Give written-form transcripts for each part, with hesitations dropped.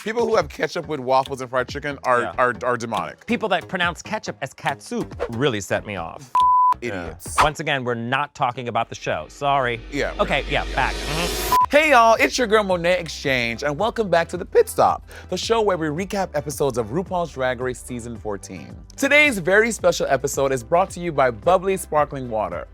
People who have ketchup with waffles and fried chicken are demonic. People that pronounce ketchup as catsup really set me off. Idiots. Once again, we're not talking about the show. Sorry. Yeah. Okay, yeah, back. Hey y'all, it's your girl Monét X Change, and welcome back to The Pit Stop, the show where we recap episodes of RuPaul's Drag Race Season 14. Today's very special episode is brought to you by Bubbly Sparkling Water.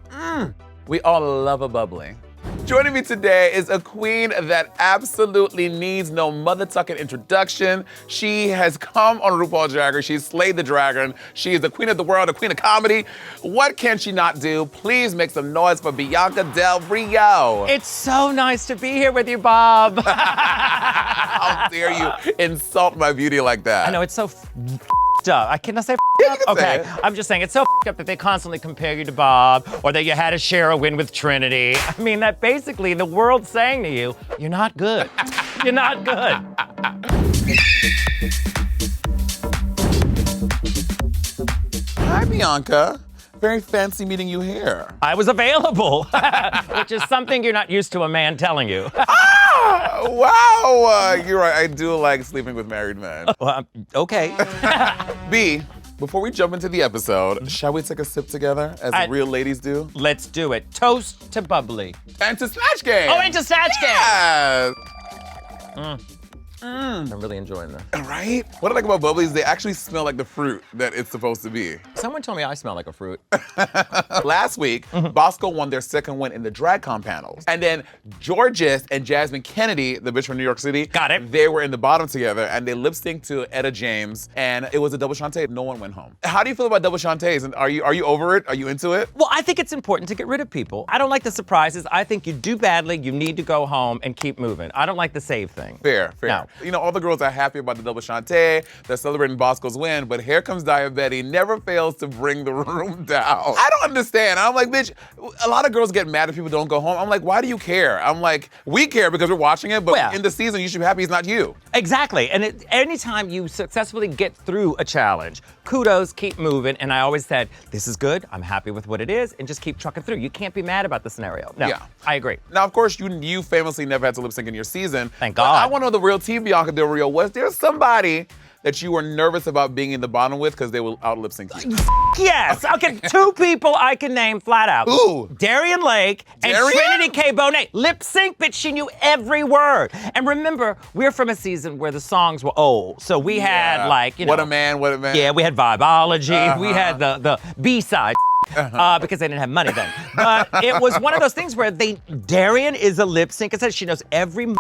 We all love a bubbly. Joining me today is a queen that absolutely needs no mother-tucking introduction. She has come on RuPaul's Drag Race. She's slayed the dragon. She is the queen of the world, the queen of comedy. What can she not do? Please make some noise for Bianca Del Rio. It's so nice to be here with you, Bob. How dare you insult my beauty like that? I know, it's so up. I cannot say up. Okay, I'm just saying it's so up that they constantly compare you to Bob, or that you had to share a win with Trinity. I mean, that basically the world's saying to you, you're not good. You're not good. Hi, Bianca. Very fancy meeting you here. I was available, which is something you're not used to a man telling you. Wow, you're right. I do like sleeping with married men. Well, okay. B, before we jump into the episode, shall we take a sip together, as real ladies do? Let's do it. Toast to Bubbly. And to Snatch Game. Oh, and to Snatch Game. Yes. I'm really enjoying this. Right? What I like about Bubbly is they actually smell like the fruit that it's supposed to be. Someone told me I smell like a fruit. Last week, Bosco won their second win in the DragCon panels. And then Georges and Jasmine Kennedy, the bitch from New York City, got it. They were in the bottom together and they lip-synced to Etta James, and it was a double shantay. No one went home. How do you feel about double shantays? And are you over it? Are you into it? Well, I think it's important to get rid of people. I don't like the surprises. I think you do badly, you need to go home and keep moving. I don't like the save thing. Fair. No. You know, all the girls are happy about the double shantay. They're celebrating Bosco's win, but here comes Diabetti, never fails to bring the room down. I don't understand. I'm like, bitch, a lot of girls get mad if people don't go home. I'm like, why do you care? I'm like, we care because we're watching it, but in the season, you should be happy it's not you. Exactly, and anytime you successfully get through a challenge, kudos, keep moving, and I always said, this is good, I'm happy with what it is, and just keep trucking through. You can't be mad about the scenario. No, I agree. Now, of course, you famously never had to lip sync in your season. Thank God. I want to know the real team, Bianca Del Rio. Was there somebody that you were nervous about being in the bottom with because they will out lip sync you? Yes, okay, two people I can name flat out. Ooh. Darian Lake and Trinity K. Bonet. Lip sync, bitch, she knew every word. And remember, we're from a season where the songs were old. So we had like, you know. What a man, what a man. Yeah, we had Vibology, we had the B-side. Because they didn't have money then. But it was one of those things where Darian is a lip sync and says she knows every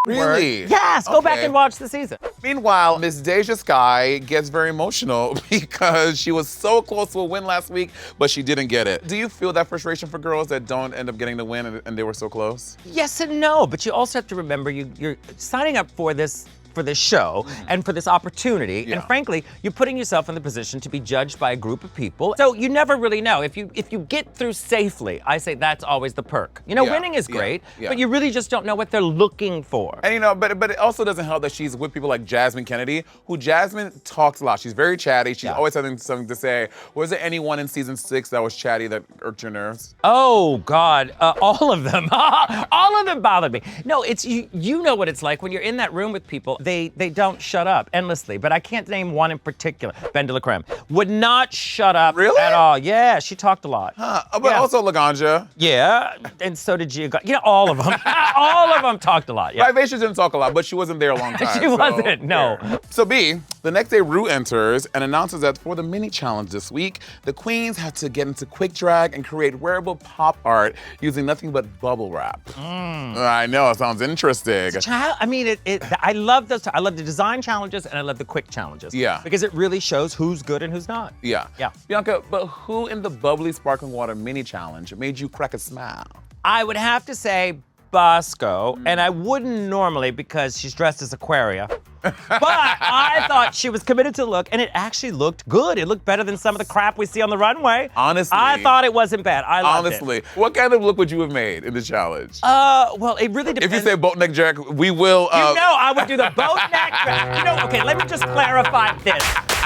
Really? word. Yes, go back and watch the season. Meanwhile, Miss Deja Sky gets very emotional because she was so close to a win last week, but she didn't get it. Do you feel that frustration for girls that don't end up getting the win and they were so close? Yes and no, but you also have to remember you're signing up for this show and for this opportunity, and frankly, you're putting yourself in the position to be judged by a group of people. So you never really know. If you get through safely, I say that's always the perk. You know, winning is great, but you really just don't know what they're looking for. And you know, but it also doesn't help that she's with people like Jasmine Kennedy, who Jasmine talks a lot. She's very chatty. She's always having something to say. Was there anyone in season 6 that was chatty that irked your nerves? Oh God, all of them. All of them bothered me. No, it's you know what it's like when you're in that room with people. They don't shut up endlessly, but I can't name one in particular. Ben de la Creme would not shut up at all. Yeah, she talked a lot. But also Laganja. Yeah, and so did Gia. You know, all of them. All of them talked a lot. Yeah. Vivacious didn't talk a lot, but she wasn't there a long time. She wasn't, no. So B, the next day Ru enters and announces that for the mini challenge this week, the queens had to get into quick drag and create wearable pop art using nothing but bubble wrap. I know, it sounds interesting. I mean, I love those. I love the design challenges and I love the quick challenges. Yeah. Because it really shows who's good and who's not. Yeah. Yeah. Bianca, but who in the bubbly sparkling water mini challenge made you crack a smile? I would have to say Bosco, and I wouldn't normally because she's dressed as Aquaria. But I thought she was committed to the look, and it actually looked good. It looked better than some of the crap we see on the runway. Honestly. I thought it wasn't bad. I loved it. Honestly. What kind of look would you have made in the challenge? Well, it really depends. If you say boat neck jack, we will. You know I would do the boat neck jack. You know, okay, let me just clarify this.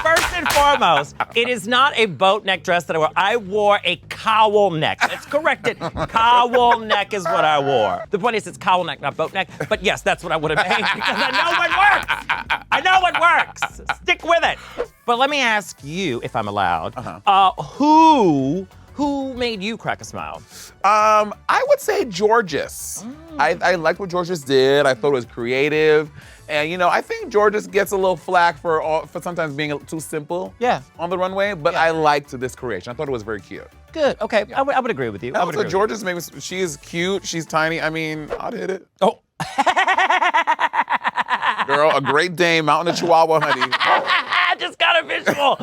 first and foremost, it is not a boat neck dress that I wore. I wore a cowl neck. Let's correct it. Cowl neck is what I wore. The point is, it's cowl neck, not boat neck. But yes, that's what I would have made because I know what works. I know what works. Stick with it. But let me ask you, if I'm allowed, who made you crack a smile? I would say Georges. I liked what Georges did. I thought it was creative. And you know, I think Georges gets a little flack for sometimes being too simple on the runway, but I liked this creation. I thought it was very cute. Good, okay, I would agree with you. I would agree Georges, maybe she is cute, she's tiny. I mean, I'd hit it. Oh. Girl, a Great Dane, mountain of Chihuahua, honey. I just got a visual.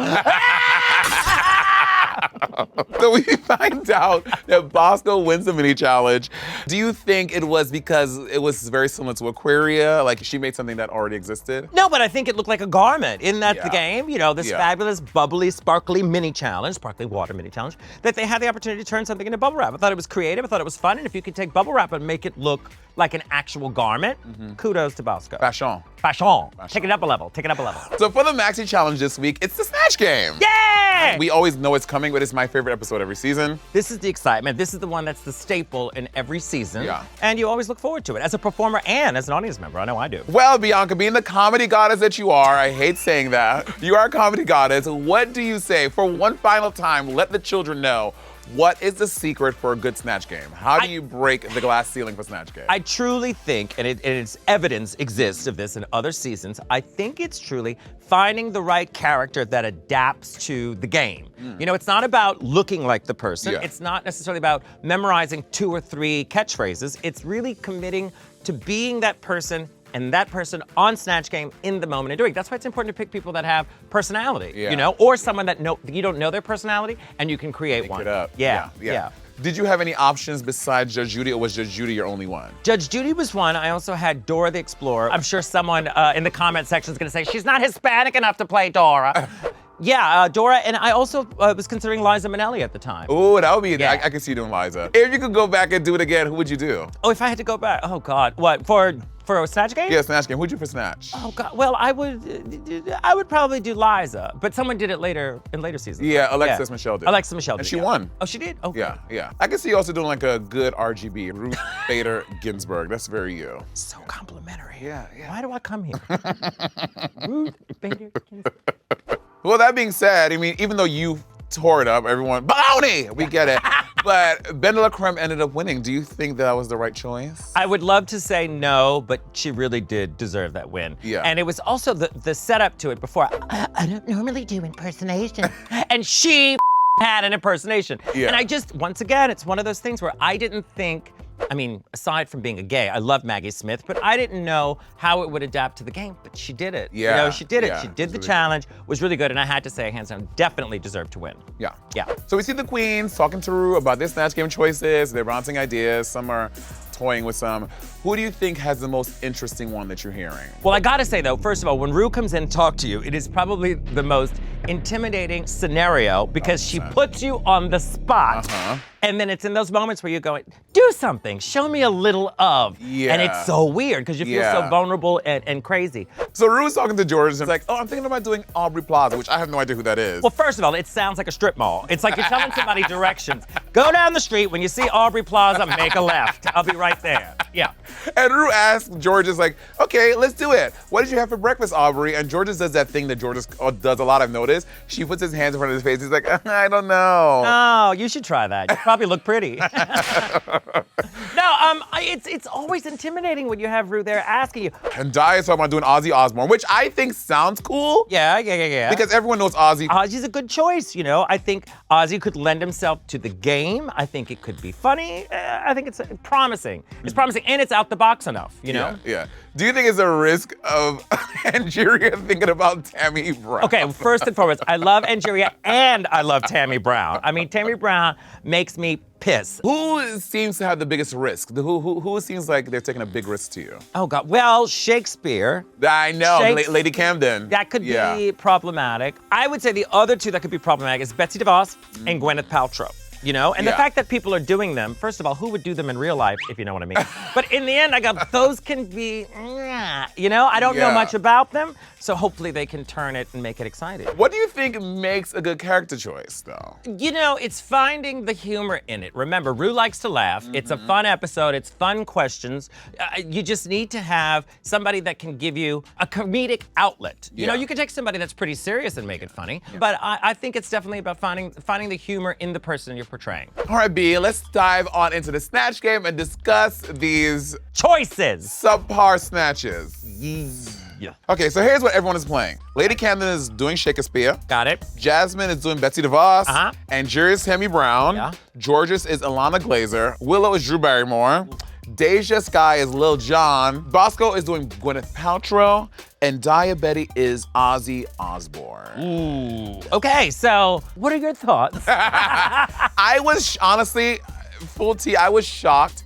So we find out that Bosco wins the mini challenge. Do you think it was because it was very similar to Aquaria? Like she made something that already existed? No, but I think it looked like a garment. Isn't that the game? You know, this fabulous, bubbly, sparkly mini challenge, sparkly water mini challenge, that they had the opportunity to turn something into bubble wrap. I thought it was creative. I thought it was fun. And if you could take bubble wrap and make it look like an actual garment, kudos to Bosco. Fashion. Fashion. Take it up a level. Take it up a level. So for the maxi challenge this week, it's the Snatch Game. Yay! We always know it's coming, but it's my favorite episode every season. This is the excitement. This is the one that's the staple in every season. Yeah. And you always look forward to it as a performer and as an audience member. I know I do. Well, Bianca, being the comedy goddess that you are, I hate saying that, you are a comedy goddess. What do you say? For one final time, let the children know, what is the secret for a good Snatch Game? How do you break the glass ceiling for Snatch Game? I truly think, and it's evidence exists of this in other seasons, I think it's truly finding the right character that adapts to the game. You know, it's not about looking like the person. It's not necessarily about memorizing 2 or 3 catchphrases. It's really committing to being that person and that person on Snatch Game in the moment and doing. That's why it's important to pick people that have personality, you know, or someone that you don't know their personality and you can create one. Make it up. Yeah. Did you have any options besides Judge Judy, or was Judge Judy your only one? Judge Judy was one. I also had Dora the Explorer. I'm sure someone in the comment section is gonna say, she's not Hispanic enough to play Dora. Yeah, Dora, and I also was considering Liza Minnelli at the time. Ooh, that would be, I can see you doing Liza. If you could go back and do it again, who would you do? Oh, if I had to go back, oh God, what, for a Snatch Game? Yeah, Snatch Game, who'd you for Snatch? Oh God, well, I would probably do Liza, but someone did it later, in later seasons. Yeah, Alexis Michelle did. Alexis Michelle did, and she won. Oh, she did? Okay. Yeah. I can see you also doing like a good RGB, Ruth Bader Ginsburg. That's very you. So complimentary. Yeah. Why do I come here? Ruth Bader Ginsburg. Well, that being said, I mean, even though you tore it up, everyone, baloney, we get it. But Ben de la Creme ended up winning. Do you think that was the right choice? I would love to say no, but she really did deserve that win. Yeah. And it was also the setup to it before. I don't normally do impersonation. And she had an impersonation. Yeah. And I just, once again, it's one of those things where I didn't think, I mean, aside from being a gay, I love Maggie Smith, but I didn't know how it would adapt to the game, but she did it. Yeah. You know, she did it. Yeah. She did the challenge, was really good, and I had to say, hands down, definitely deserved to win. Yeah. Yeah. So we see the queens talking to Ru about their Snatch Game choices. They're bouncing ideas. Some are toying with some. Who do you think has the most interesting one that you're hearing? Well, I gotta say though, first of all, when Ru comes in to talk to you, it is probably the most intimidating scenario because she puts you on the spot. And then it's in those moments where you're going, do something, show me a little of. Yeah. And it's so weird because you feel so vulnerable and crazy. So Ru's talking to George and it's like, oh, I'm thinking about doing Aubrey Plaza, which I have no idea who that is. Well, first of all, it sounds like a strip mall. It's like you're telling somebody directions. Go down the street, when you see Aubrey Plaza, make a left. I'll be right there. Yeah. And Ru asks Georges like, okay, let's do it. What did you have for breakfast, Aubrey? And Georges does that thing that Georges does a lot, I've noticed. She puts his hands in front of his face. He's like, I don't know. Oh, you should try that. You probably look pretty. No, it's always intimidating when you have Ru there asking you. And Di is talking about doing Ozzy Osbourne, which I think sounds cool. Yeah. Because everyone knows Ozzy. Ozzy's a good choice, you know. I think Ozzy could lend himself to the game. I think it could be funny. I think it's promising. It's promising, and it's out the box enough, you know? Yeah. Do you think it's a risk of Angeria thinking about Tammy Brown? Okay, first and foremost, I love Angeria and I love Tammy Brown. I mean, Tammy Brown makes me piss. Who seems to have the biggest risk? Who seems like they're taking a big risk to you? Oh God, well, Shakespeare. I know, Lady Camden. That could be problematic. I would say the other two that could be problematic is Betsy DeVos and Gwyneth Paltrow. you know? And the Yeah. fact that people are doing them, first of all, who would do them in real life, if you know what I mean? But in the end, I go, those can be, you know? I don't know Yeah. much about them, so hopefully they can turn it and make it exciting. What do you think makes a good character choice, though? You know, it's finding the humor in it. Remember, Ru likes to laugh. It's a fun episode. It's fun questions. You just need to have somebody that can give you a comedic outlet. You know, Yeah. you can take somebody that's pretty serious and make it funny, but I think it's definitely about finding the humor in the person you're portraying. All right, B, let's dive on into the Snatch Game and discuss these Choices. subpar snatches. Yeah. Okay, so here's what everyone is playing. Lady Camden is doing Shakespeare. Got it. Jasmine is doing Betsy DeVos. Uh-huh. Angeria is Tammy Brown. Yeah. Georges is Alana Glazer. Willow is Drew Barrymore. Deja Sky is Lil Jon. Bosco is doing Gwyneth Paltrow. And Diabetti is Ozzy Osbourne. Ooh. Okay, so what are your thoughts? I was, honestly, full tea, I was shocked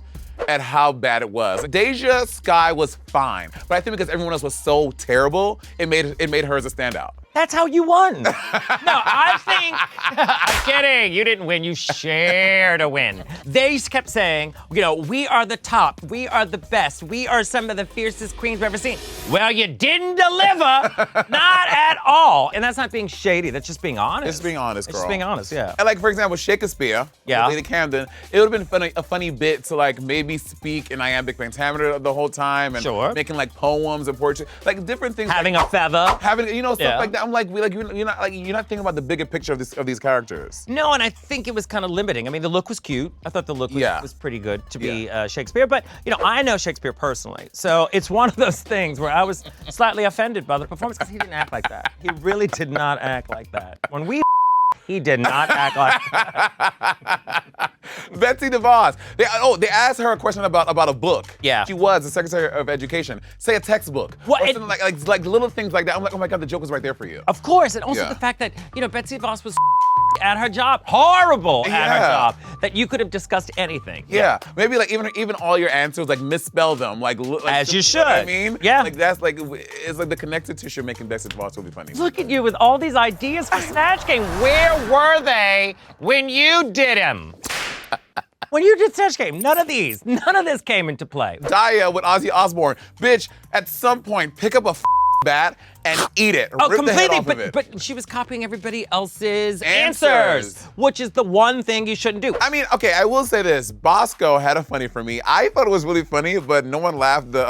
at how bad it was. Deja Sky was fine, but I think because everyone else was so terrible, it made hers a standout. That's how you won. No, I think, I'm kidding. You didn't win, you shared a win. They kept saying, you know, we are the top, we are the best, we are some of the fiercest queens we've ever seen. Well, you didn't deliver, not at all. And that's not being shady, that's just being honest. It's being honest, girl. It's just being honest, yeah. And like, for example, Shakespeare, Yeah. with Lady Camden, it would have been a funny bit to like maybe speak in iambic pentameter the whole time and Sure. making like poems and poetry, like different things. Having like, a feather. having, you know, stuff Yeah. like that. I'm like, you're not thinking about the bigger picture of these characters. No, and I think it was kind of limiting. I mean, the look was cute. I thought the look was pretty good to be Shakespeare. But, you know, I know Shakespeare personally. So it's one of those things where I was slightly offended by the performance because he didn't act like that. He really did not act like that. When we he did not act like that. Betsy DeVos. They asked her a question about a book. Yeah. She was the Secretary of Education. Say a textbook. What, Or it- something like little things like that. I'm like, oh my God, the joke was right there for you. Of course, and also Yeah. the fact that, you know, Betsy DeVos was at her job, horrible at her Yeah. job, that you could have discussed anything. Yeah, maybe like even all your answers, like misspell them, like As you know what I should. mean, Yeah. like that's like it's like the connective tissue making Betsy DeVos really funny. Look at you with all these ideas for Snatch Game. Where were they when you did them? When you did Snatch Game, none of this came into play. Daya with Ozzy Osbourne, bitch. At some point, pick up a bat and eat it. Oh, Rip the head completely, off of it. but she was copying everybody else's Answers. answers, which is the one thing you shouldn't do. I mean, okay, I will say this. Bosco had a funny for me. I thought it was really funny, but no one laughed the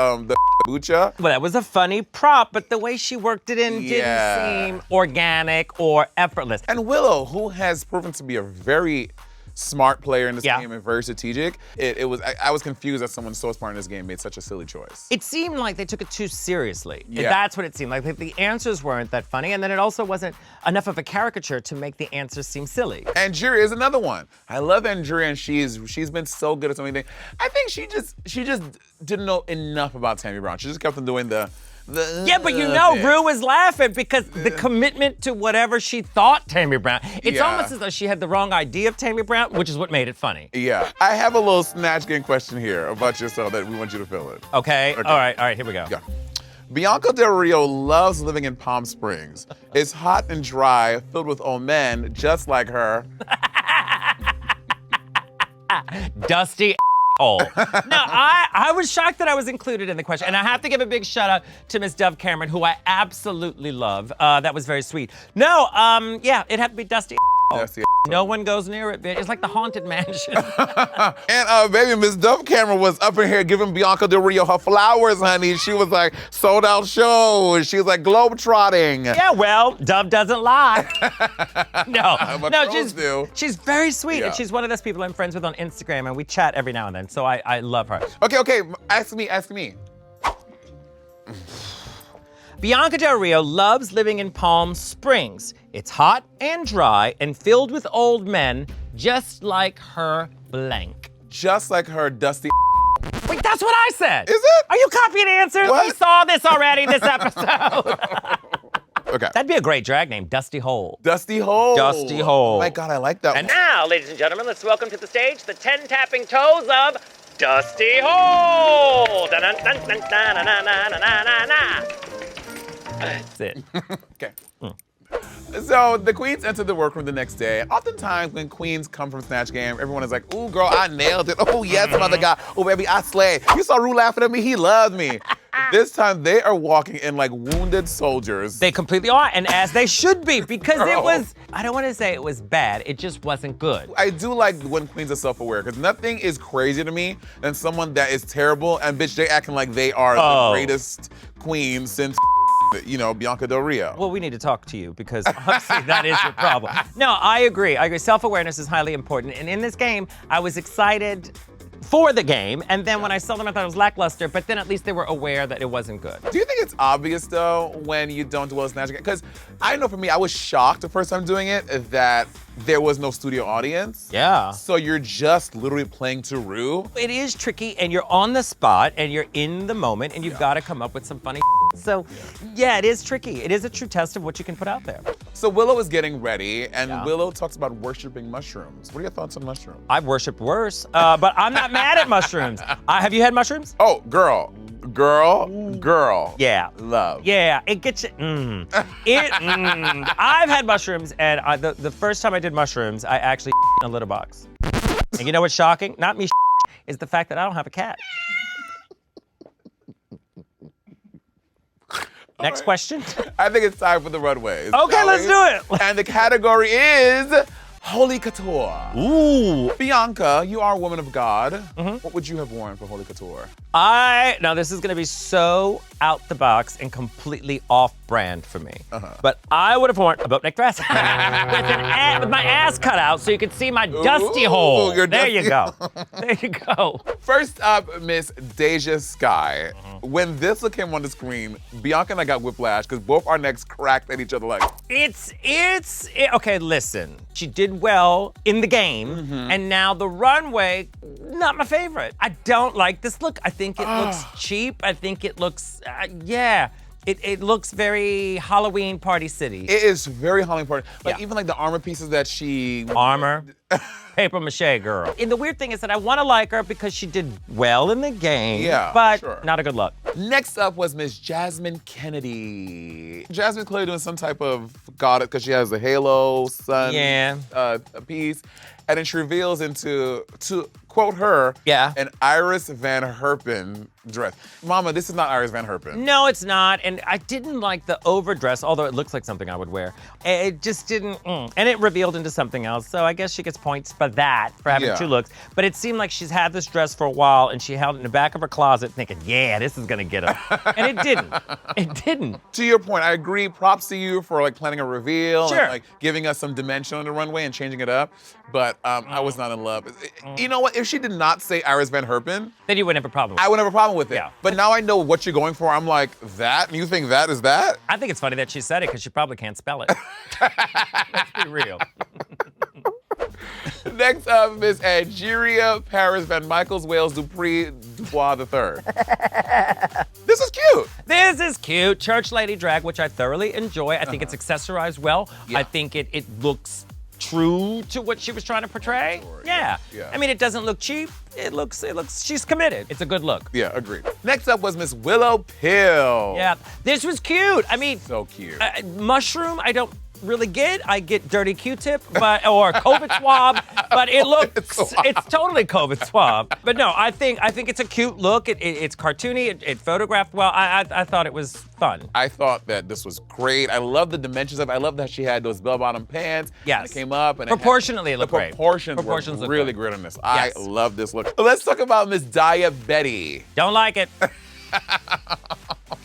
bucha. Well, that was a funny prop, but the way she worked it in Yeah. didn't seem organic or effortless. And Willow, who has proven to be a very smart player in this Yeah. game and very strategic, I was confused that someone so smart in this game made such a silly choice. It seemed like they took it too seriously. Yeah. That's what it seemed like. The answers weren't that funny, and then it also wasn't enough of a caricature to make the answers seem silly. Angeria is another one. I love Angeria, and she's been so good at so many things. I think she just didn't know enough about Tammy Brown. She just kept on doing the Yeah, but you know, thing. Ru was laughing because the commitment to whatever she thought Tammy Brown. It's Yeah. almost as though she had the wrong idea of Tammy Brown, which is what made it funny. Yeah. I have a little Snatch Game question here about yourself that we want you to fill in. Okay? Okay. All right, here we go. Yeah. Bianca Del Rio loves living in Palm Springs. It's hot and dry, filled with old men just like her. Dusty hole. No, I was shocked that I was included in the question. And I have to give a big shout out to Miss Dove Cameron, who I absolutely love. That was very sweet. No, yeah, it had to be Dusty That's the No one goes near it, bitch. It's like the Haunted Mansion. And baby, Miss Dove Cameron was up in here giving Bianca Del Rio her flowers, honey. She was like, sold out show. She was like globetrotting. Yeah, well, Dove doesn't lie. No, But no, pros do. she's very sweet, Yeah. and she's one of those people I'm friends with on Instagram, and we chat every now and then. So I love her. Okay, ask me. Bianca Del Rio loves living in Palm Springs. It's hot and dry and filled with old men, just like her blank. Just like her dusty. Wait, that's what I said. Is it? Are you copying answers? What? We saw this already this episode. Okay. That'd be a great drag name, Dusty Hole. Dusty Hole. Dusty Hole. Oh my God, I like that And one. now, ladies and gentlemen, let's welcome to the stage the 10 tapping toes of Dusty Hole. Dun-dun-dun-dun-dun-dun-dun-dun-dun-dun. That's it. Okay. So the queens entered the workroom the next day. Oftentimes when queens come from Snatch Game, everyone is like, ooh, girl, I nailed it. Oh, yes, mother God. Oh, baby, I slayed. You saw Ru laughing at me. He loved me. This time they are walking in like wounded soldiers. They completely are, and as they should be, because it was, I don't want to say it was bad, it just wasn't good. I do like when queens are self-aware, because nothing is crazy to me than someone that is terrible and bitch, they acting like they are the greatest queen since Bianca Del Rio. Well, we need to talk to you because obviously that is your problem. No, I agree. Self-awareness is highly important. And in this game, I was excited for the game, and then when I saw them, I thought it was lackluster, but then at least they were aware that it wasn't good. Do you think it's obvious, though, when you don't do well at Snatch Game? Because I know for me, I was shocked the first time doing it that there was no studio audience. Yeah. So you're just literally playing to Ru. It is tricky, and you're on the spot, and you're in the moment, and you've got to come up with some funny So, yeah, it is tricky. It is a true test of what you can put out there. So Willow is getting ready, and Willow talks about worshiping mushrooms. What are your thoughts on mushrooms? I've worshipped worse, but I'm not mad at mushrooms. Have you had mushrooms? Oh, girl. Yeah. Love. Yeah, it gets you. I've had mushrooms, and the first time I did mushrooms, I actually in a litter box. And you know what's shocking? Not me is the fact that I don't have a cat. Next question. I think it's time for the runways. Okay, let's do it. And the category is Holy Couture. Ooh. Bianca, you are a woman of God. What would you have worn for Holy Couture? Now this is gonna be so out the box and completely off brand for me. But I would have worn a boat neck dress with my ass cut out so you could see my dusty hole. There you go. There you go. First up, Miss Deja Sky. When this look came on the screen, Bianca and I got whiplash because both our necks cracked at each other like. Okay, listen. She did well in the game, and now the runway, not my favorite. I don't like this look. I think it looks cheap. I think it looks, It looks very Halloween Party City. It is very Halloween Party. Like even like the armor pieces that she. Armor. Paper mache girl. And the weird thing is that I want to like her because she did well in the game, but not a good look. Next up was Miss Jasmine Kennedy. Jasmine's clearly doing some type of goddess because she has a halo, sun piece. And then she reveals into, to quote her, an Iris Van Herpen dress. Mama, this is not Iris Van Herpen. No, it's not. And I didn't like the overdress, although it looks like something I would wear. It just didn't, And it revealed into something else. So I guess she gets points for that, for having two looks. But it seemed like she's had this dress for a while and she held it in the back of her closet thinking, yeah, this is gonna get her. And it didn't. It didn't. To your point, I agree. Props to you for like planning a reveal and like giving us some dimension on the runway and changing it up. But I was not in love. You know what? If she did not say Iris Van Herpen, then you wouldn't have a problem with it. I wouldn't have a problem with it. But now I know what you're going for. I'm like, that? And you think that is that? I think it's funny that she said it because she probably can't spell it. Let's be real. Next up, Miss Angeria Paris Van Michaels Wales Dupree Dubois III. This is cute. This is cute. Church lady drag, which I thoroughly enjoy. I think it's accessorized well. I think it looks true to what she was trying to portray. Yeah. I mean, it doesn't look cheap. It looks, she's committed. It's a good look. Yeah, agreed. Next up was Miss Willow Pill. Yeah, this was cute. I mean. So cute. Mushroom, I don't really get. I get dirty Q-tip, or COVID swab, but it looks, it's totally COVID swab. But no, I think it's a cute look. It's cartoony, it photographed well. I thought it was fun. I thought that this was great. I love the dimensions of it. I love that she had those bell-bottom pants. Yes. It came up. And proportionally, it looked great. Proportions were really great on this. I love this look. Let's talk about Miss Daya Betty. Don't like it.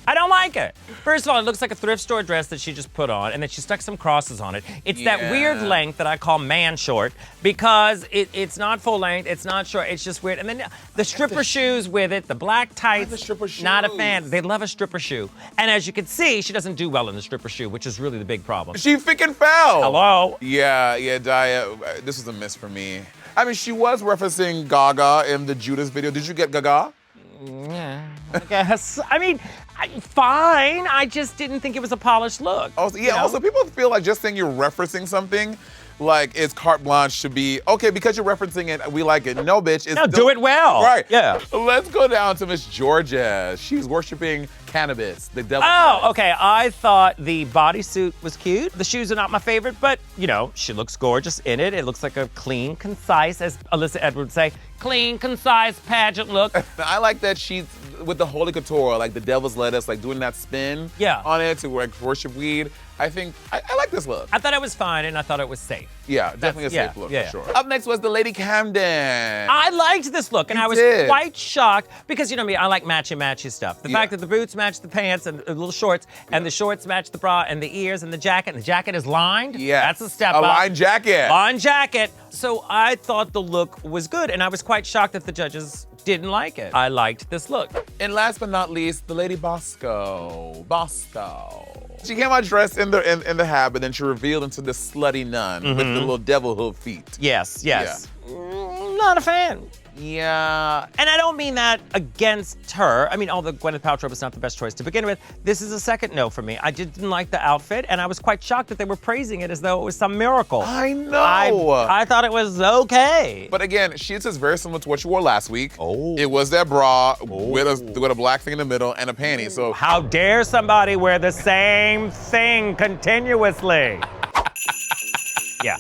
I don't like it. First of all, it looks like a thrift store dress that she just put on, and then she stuck some crosses on it. It's that weird length that I call man short, because it's not full length, it's not short, it's just weird. And then the stripper shoes with it, the black tights, the stripper shoes. Not a fan. They love a stripper shoe. And as you can see, she doesn't do well in the stripper shoe, which is really the big problem. She freaking fell. Hello? Yeah, Daya, this was a miss for me. I mean, she was referencing Gaga in the Judas video. Did you get Gaga? Yeah, I guess. I mean, fine. I just didn't think it was a polished look. Also, also people feel like just saying you're referencing something, like it's carte blanche to be, okay, because you're referencing it, we like it. No, bitch. It's no, do it well. Right. Yeah. Let's go down to Miss Georgia. She's worshiping cannabis, the devil's Oh, lettuce. okay. I thought the bodysuit was cute. The shoes are not my favorite, but, you know, she looks gorgeous in it. It looks like a clean, concise, as Alyssa Edwards would say, clean, concise pageant look. I like that she's with the holy couture, like the devil's lettuce, like doing that spin on it to like worship weed. I think I like this look. I thought it was fine, and I thought it was safe. Yeah, definitely a safe look yeah. for sure. Up next was the Lady Camden. I liked this look, and I was quite shocked because, you know me, I like matchy stuff. The fact that the boots match the pants and the little shorts, and the shorts match the bra and the ears and the jacket is lined. Yeah, that's a step up. A lined jacket. Lined jacket. So I thought the look was good, and I was quite shocked that the judges didn't like it. I liked this look. And last but not least, the Lady Bosco. She came out dressed in the hat, but then she revealed into the slutty nun with the little devil hoof feet. Yes. Not a fan. Yeah. And I don't mean that against her. I mean, although Gwyneth Paltrow was not the best choice to begin with, this is a second no for me. I didn't like the outfit, and I was quite shocked that they were praising it as though it was some miracle. I know. I thought it was okay. But again, this is very similar to what you wore last week. Oh. It was that bra with a black thing in the middle and a panty. So how dare somebody wear the same thing continuously? Yeah.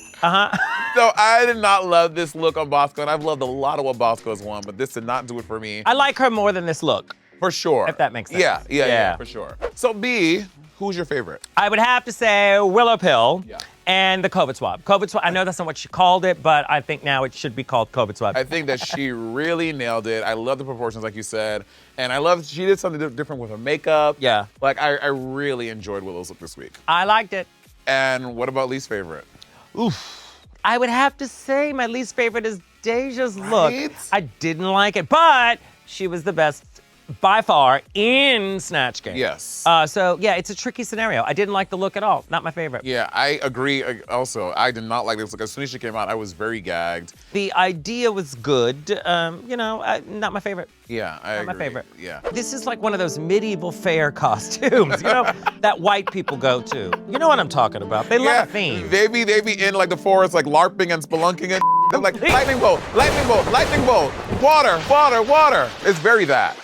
So I did not love this look on Bosco, and I've loved a lot of what Bosco's won, but this did not do it for me. I like her more than this look. For sure. If that makes sense. Yeah, for sure. So B, who's your favorite? I would have to say Willow Pill. Yeah. And the COVID swab. COVID swab, I know that's not what she called it, but I think now it should be called COVID swab. I think that she really nailed it. I love the proportions, like you said. And I love she did something different with her makeup. Yeah. Like, I really enjoyed Willow's look this week. I liked it. And what about least favorite? Oof. I would have to say my least favorite is Deja's look. Right? I didn't like it, but she was the best by far in Snatch Game. Yes. So yeah, it's a tricky scenario. I didn't like the look at all. Not my favorite. Yeah, I agree. Also, I did not like this look. As soon as she came out, I was very gagged. The idea was good. You know, not my favorite. Yeah, I agree. Not my favorite. Yeah. This is like one of those medieval fair costumes, you know, that white people go to. You know what I'm talking about. They love a theme. They be in like the forest, like LARPing and spelunking and they're like lightning bolt, water. It's very that.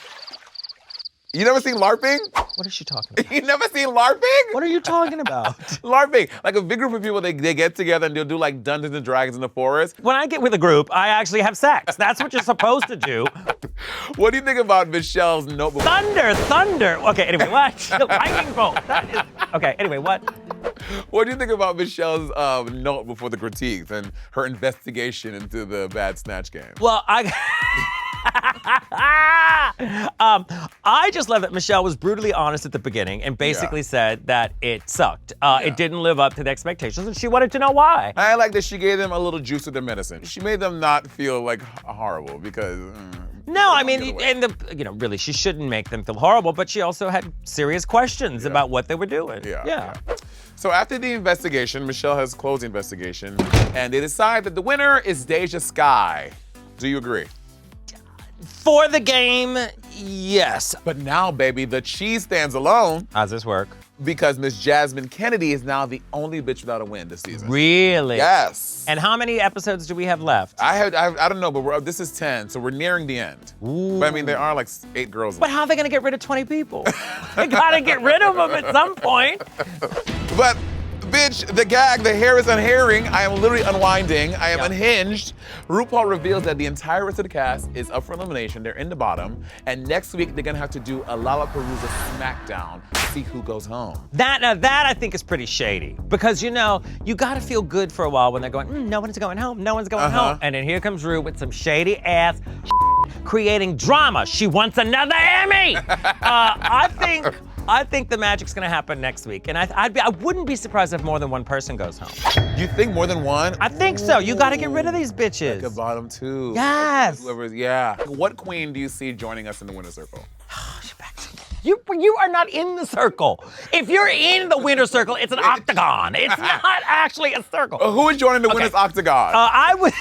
You never seen LARPing? What is she talking about? You never seen LARPing? What are you talking about? LARPing, like a big group of people, they get together and they'll do like Dungeons and Dragons in the forest. When I get with a group, I actually have sex. That's what you're supposed to do. What do you think about Michelle's notebook? Thunder. Okay, anyway, what? Lightning bolt. That is, okay, anyway, what? What do you think about Michelle's note before the critiques and her investigation into the bad Snatch Game? Well, I just love that Michelle was brutally honest at the beginning and basically said that it sucked. It didn't live up to the expectations, and she wanted to know why. I like that she gave them a little juice of their medicine. She made them not feel like horrible because. No, I mean, really, she shouldn't make them feel horrible, but she also had serious questions about what they were doing. Yeah. So after the investigation, Michelle has closed the investigation, and they decide that the winner is Deja Skye. Do you agree? For the game, yes. But now, baby, the cheese stands alone. How's this work? Because Miss Jasmine Kennedy is now the only bitch without a win this season. Really? Yes. And how many episodes do we have left? I don't know, but this is 10, so we're nearing the end. Ooh. But I mean, there are like 8 girls. But how are they gonna get rid of 20 people? They gotta get rid of them at some point. But, bitch, the gag, the hair is unhairing. I am literally unwinding. I am unhinged. RuPaul reveals that the entire rest of the cast is up for elimination. They're in the bottom. And next week, they're gonna have to do a Lollapalooza SmackDown to see who goes home. That I think is pretty shady. Because, you gotta feel good for a while when they're going, no one's going home, no one's going home. And then here comes Ru with some shady ass creating drama. She wants another Emmy. I think the magic's gonna happen next week, and I wouldn't be surprised if more than one person goes home. You think more than one? I think so. You gotta get rid of these bitches. Like a bottom 2. Yes. What queen do you see joining us in the winner's circle? You are not in the circle. If you're in the winner's circle, it's an octagon. It's not actually a circle. Who is joining the winner's octagon? I would.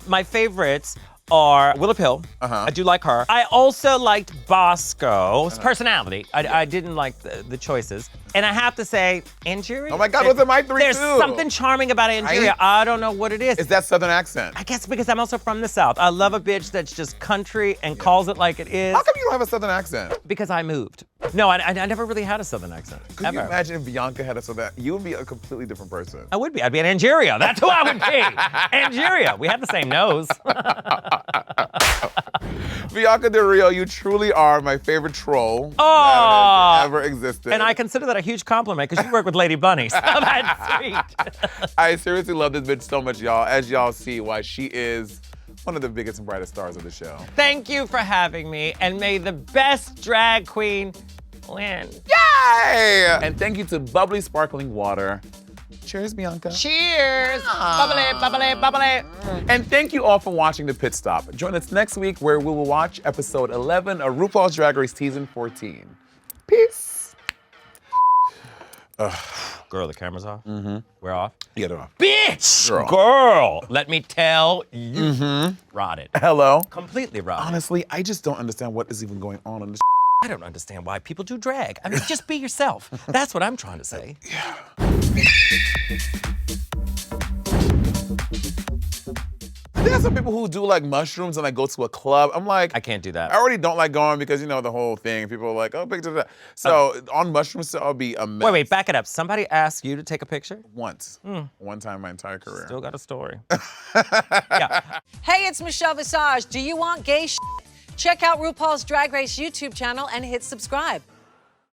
My favorites are Willa Pill. I do like her. I also liked Bosco's personality. I didn't like the choices. And I have to say, Angeria. Oh my God, those are my three There's too. something charming about Angeria. I don't know what it is. It's that Southern accent. I guess because I'm also from the South. I love a bitch that's just country and calls it like it is. How come you don't have a Southern accent? Because I moved. No, I never really had a Southern accent. Could you imagine if Bianca had a Southern? You would be a completely different person. I would be. I'd be an Angeria. That's who I would be. Angeria. We have the same nose. Bianca Del Rio, you truly are my favorite troll that has ever existed. And I consider that a huge compliment because you work with Lady Bunny, so that's sweet. I seriously love this bitch so much, y'all. As y'all see why she is one of the biggest and brightest stars of the show. Thank you for having me, and may the best drag queen win. Yay! And thank you to Bubbly Sparkling Water. Cheers, Bianca. Cheers! Bubbly, bubbly, bubbly. And thank you all for watching The Pit Stop. Join us next week where we will watch episode 11 of RuPaul's Drag Race season 14. Peace. Girl, the camera's off? We're off? Get it off. Bitch! Girl. Let me tell you. Rotted. Hello. Completely rotted. Honestly, I just don't understand what is even going on in this. I don't understand why people do drag. I mean, just be yourself. That's what I'm trying to say. There's some people who do like mushrooms and like go to a club. I'm like, I can't do that. I already don't like going because you know the whole thing. People are like, oh, picture that. So on mushrooms, I'll be a mess. Wait, back it up. Somebody asked you to take a picture? Once. One time in my entire career. Still got a story. Hey, it's Michelle Visage. Do you want gay shit? Check out RuPaul's Drag Race YouTube channel and hit subscribe.